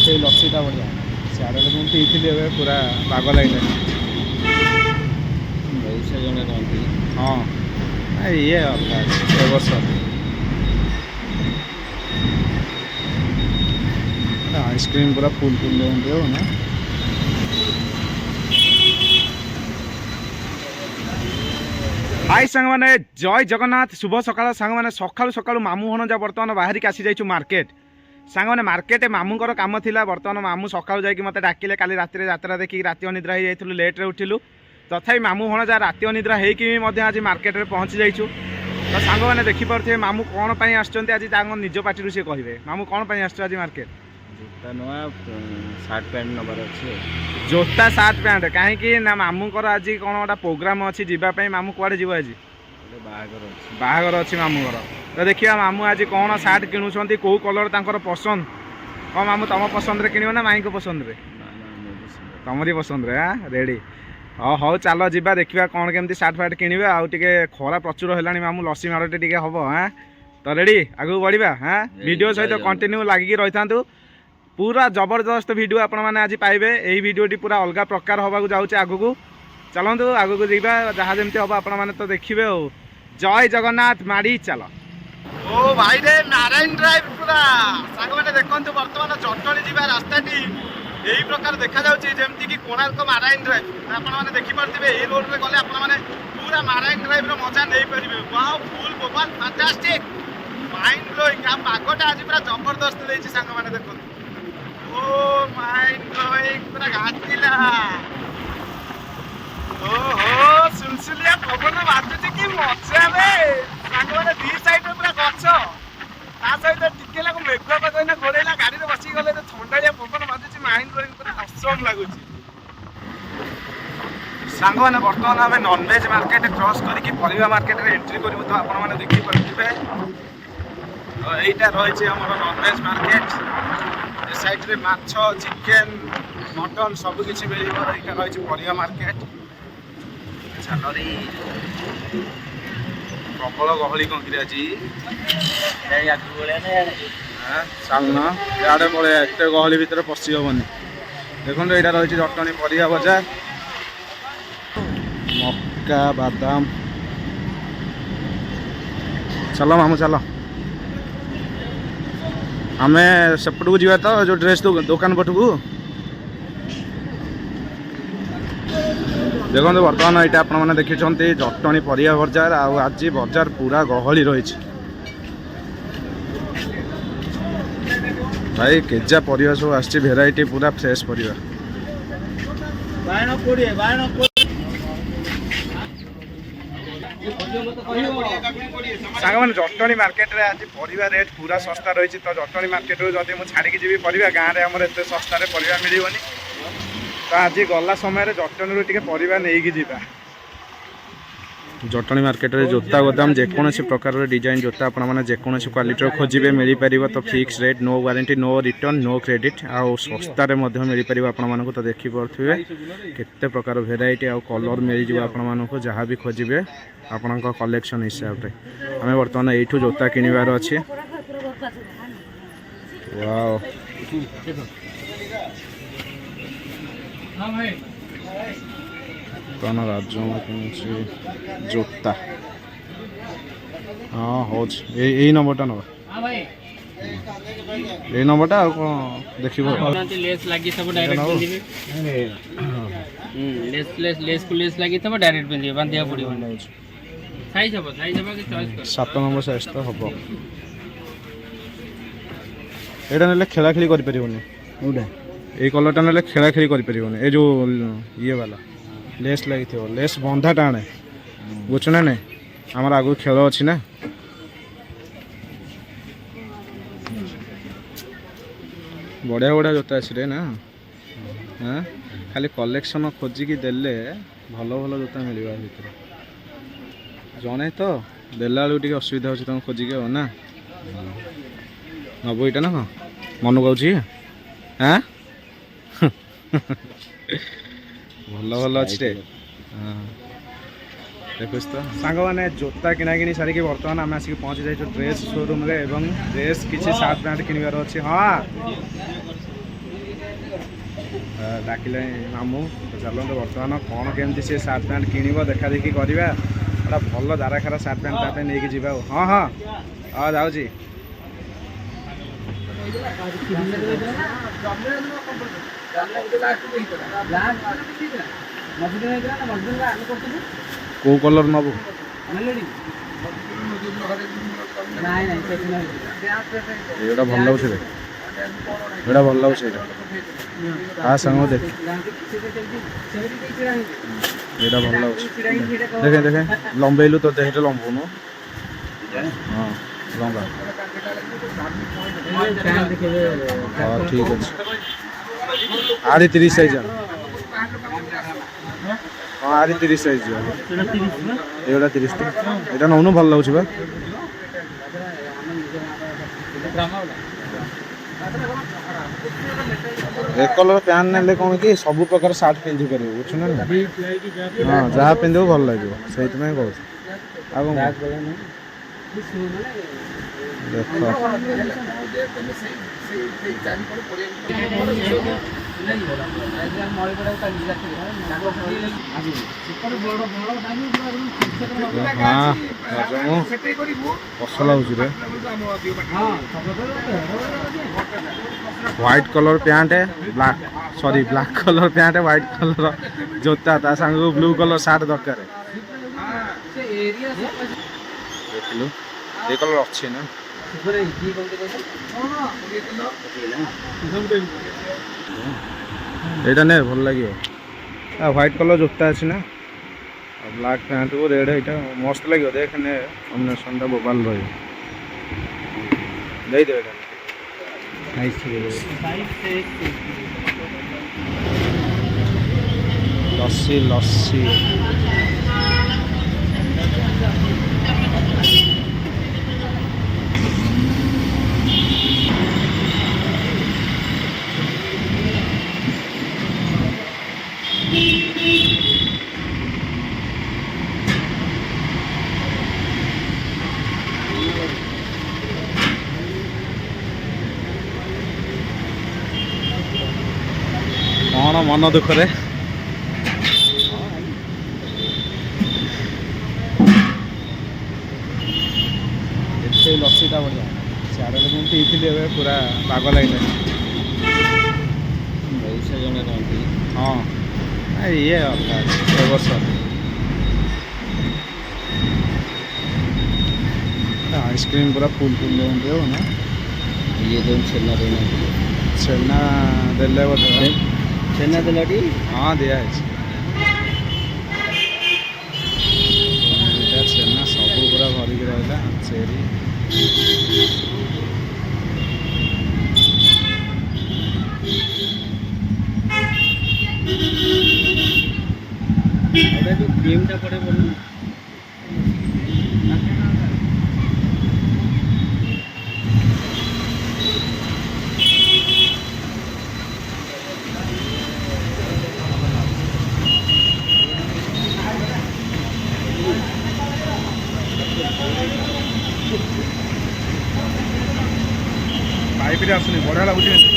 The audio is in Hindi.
से लस्सीटा बढ़िया सियाड़े तो मुझे पीती ए पूरा बाग लगे बहुत से जन कहती हाँ ये अलग वर्ष आइसक्रीम पूरा फुल फुल हो ना हाय सांग मैंने जय जगन्नाथ शुभ सकाल सांग मैंने सकालू सकालू मामू भणजा बर्तमान बाहर की आसी जाइछु मार्केट सांग मैंने मार्केट मामूंकर काम थिला बर्तमान मामू सकालू जाइए मत डाकिले काली राति यात्रा देखिक राति अनिद्रा हो जाइलु लेट रे उठिलु तथापि मामू भणजा राति अनिद्रा होइकि आज मार्केट रे पहुँची जाइछु तो सांग मैंने देखिपे मामू कौन पाई आछंती आज निज पार्टी से कहे मामू कौन पाई आछो आज मार्केट जोता नुआ सार्ट पैंट नंबर अच्छे जोता सार्ट पैंट कहीं ना मामूंकर आज कौन गोटा प्रोग्राम अच्छी जीवाई मामू कुआड़े जीव आज बाहागर अच्छी मामूर तो देखिए मामू आज कौन सार्ट किणुंट कौ कलर तांकर पसंद कौन मामू तुम पसंद रे किणव ना माई को पसंद रे तुमरी पसंद रे हाँ रेडी हाँ हौ चलो जीवा देखा कौन केमती सार्ट फार्ट किणवे आउ टे खरा प्रचुर है मामू लस्सी मारटे टे हम हाँ तो रेडी आगू बढ़ा हाँ वीडियो सहित कंटिन्यू लगिकी रही था पूरा जबरदस्त वीडियो आपण मैंने आज पाइबे यही वीडियोटी पूरा अलग प्रकार हवा जाऊे आगू चलतु आगू जीवा जहाँ जमी हम आपण मैंने तो देखिए जय जगन्नाथ माड़ी चल ओ भाई रे नारायण ड्राइव पूरा सांग मैंने देखु बर्तमान जटणी जीवा रास्ताटी यही प्रकार देखा जमती कि कोणार्क नारायण ड्राइव आपण मैंने देखिपे ये रोड में गले आपने पूरा नारायण ड्राइव मजा नहीं पारे wow full mobile fantastic mind blowing आ पागटा आज पूरा जबरदस्त देछि सांग मैंने देखु ओ माइंड ब्लोइंग पूरा घाटिला ओहो सुलसुलिया पवन बाजुची कि मजा रे सांग मैंने दी साइड पूरा गछ ता सहित टिके लागो मेघुआ पदना घोड़ेला गाड़ी रे बसी गले ठंडालिया पवन बाजुची माइंड ब्लोइंग पूरा असम लाଗୁची सांग मैंने बर्तमान आम नॉनवेज मार्केट क्रॉस करके परिवा मार्केट रे एंट्री करू तो आपण माने देखि परथिबे एटा रहिছে हमर नॉनवेज मार्केट साइड रे माछ चिकेन मटन सब किसी मिल रही परिवा मार्केट प्रबल गहली कौन आज सामना इे पड़े एत गहली भितर पशि हेनी देखो यहाँ रही जटणी परिवा बजार मक्का बादाम चलो मामू चलो आमे सेपट को जीवा तो जो ड्रेस दुकान पटकू देखो बर्तमान यहाँ आपने देखी जटणी परिया बजार आज बजार पूरा गहली रही भाई केजा परिया सब आसी भेराइटी पूरा फ्रेश परिया सांग मैंने जटणी मार्केट रे आज परिवा रेट पूरा सस्ता रही तो जटणी मार्केट रू जब मुझे छाड़ी जी परिवा गाँव में आम एत सस्तार परिवा मिलनी तो आज गला समय जटणी टे परिवा नहीं जावा जटणी मार्केट रे जोता गोदाम जेकोसी प्रकार डिजाइन जोता आपने जेकोसी क्वालिटी खोजे मिल पार तो fix rate no warranty no return no credit आउ सस्तार मिल पार आपको तो देखिपे केते प्रकार भेराइटी आउ कलर मिल जाए आपको जहाँ भी खोजे आपण कलेक्शन हिसाब से आम बर्तमान यू जोता किणवार अच्छे वाओ कौन राज जोता हाँ हो यही नंबरटा नवा यही नंबरटा कौन देख लेस लगी सब डायरेक्ट लेस को लेस लगी तब डायरेक्ट पिंधि बांधिया पड़ो साइज हम कि चॉइस कर 7 नंबर साइज तो हम एटा नेले खेला खेली कर परिबोनी ओडा ए कलरटा नेले खेला खेली कर परिबोनी ए जो ये वाला लेस लगी थो लेस बंधा टाणे बुझु ना नहीं आमर आगु खेल अच्छी ना बढ़िया बढ़िया जोता अच्छी रे ना हाँ खाली कलेक्शन खोजिकी देले भल भल जोता मिल भर जड़े तो देला बेलू टे असुविधा हो तुम खोजिक ना नब यहाँ ना कौन मन गाँची हाँ भल भल अच्छी रे हाँ देखुच तो सांग मैंने जोता किना कि सारिकी बर्तमान आम आसिक पहुँची जाइए ड्रेस शोरूम रे एवं ड्रेस किसी सार्ट पैंट किणवार अच्छे हाँ ଡାକିଲେ ମାମୁଁ। ଚାଲନ୍ତୁ ବର୍ତ୍ତମାନ କ'ଣ କେମିତି ସେ ସାର୍ଟ ପ୍ୟାଣ୍ଟ କିଣିବ ଦେଖା ଦେଖି କରିବା। ଗୋଟେ ଭଲ ଦାରାଖାରା ସାର୍ଟ ପ୍ୟାଣ୍ଟ ତା ପାଇଁ ନେଇକି ଯିବା ଆଉ। ହଁ ହଁ ହଁ ଯାଉଛି। କୋଉ କଲର ନବୁ? ଏଇଟା ଭଲ ଲାଗୁଛି ରେ, ଏଇଟା ଭଲ ଲାଗୁଛି ଏଇଟା। ତା ସାଙ୍ଗ ଦେଖ, ଏଇଟା ଭଲ ଲାଗୁଛି। ଦେଖେ ଦେଖେ ଲମ୍ବେଇଲୁ ତ ଦେହଟା ଲମ୍ବଉନୁ। ହଁ ଲମ୍ବା। ହଁ ଠିକ୍ ଅଛି। ଆରି 30 ସାଇଜ। ହଁ ଆରି 30 ସାଇଜ ଯିବ। ଏଇଟା 30 ଟା। ଏଇଟା ନଉନୁ ଭଲ ଲାଗୁଛି ବା। ଏ କଲର ପ୍ୟାଣ୍ଟ ନେଲେ କ'ଣ କି ସବୁ ପ୍ରକାର ସାର୍ଟ ପିନ୍ଧି ପାରିବୁ ବୁଝୁଛୁ ନା। ହଁ ଯାହା ପିନ୍ଧିବୁ ଭଲ ଲାଗିବ ସେଇଥିପାଇଁ କହୁଛି। ଆଉ କ'ଣ ଦେଖ କଷ ଲାଗୁଛି ରେ। White colour pant black black colour pant white colour ଜୋତା ତା ସାଙ୍ଗକୁ ବ୍ଲୁ କଲର ସାର୍ଟ ଦରକାର। ଦେଖିଲୁ ଏ କଲର ଅଛି ନା। ଏଇଟା ନେ ଭଲ ଲାଗିବ। ହ୍ୱାଇଟ୍ କଲର ଜୋତା ଅଛି ନା। ଆଉ ବ୍ଲାକ୍ ପ୍ୟାଣ୍ଟକୁ ରେଡ୍ ଏଇଟା ମସ୍ତ ଲାଗିବ। ଦେଖ ନେ କମ୍ବିନେସନଟା ବୋବାଲ ରହିବ। ଦେଇଦେବେ ଏଇଟା ଲସି ଲସି। କ'ଣ ମନ ଦୁଃଖରେ ଏତେ ଲସିଟା ବଢ଼ିଆ। ସିଆଡ଼େ ମୁଁ ପିଇଥିଲି ଏବେ ପୁରା ପାଗ ଲାଗିଲାଣି। ବହୁତ ଜଣ ରହନ୍ତି। ହଁ ଇଏ ଅଲଗା ଏ ବର୍ଷ ଆଇସ୍କ୍ରିମ୍ ପୁରା ଫୁଲ୍ ଦିଅନ୍ତି ହବ ନା। ଇଏ ଯେଉଁ ଛେନା ଦେଉନାହାନ୍ତି। ଛେନା ଦେଲେ ବୋଧେ। ଛେନା ଦେଲାଟି ହଁ ଦିଆହେଇଛି। ଛେନା ସବୁ ପୁରା ଭରିକି ରହିଲା। ଚେରି ଆଉ ଯେଉଁ କ୍ରିମ୍ଟା ପଡ଼େ ବୋଲୁ। ପାଇପ୍ରେ ଆସୁନି ବଢ଼ିଆ ଲାଗୁଛି।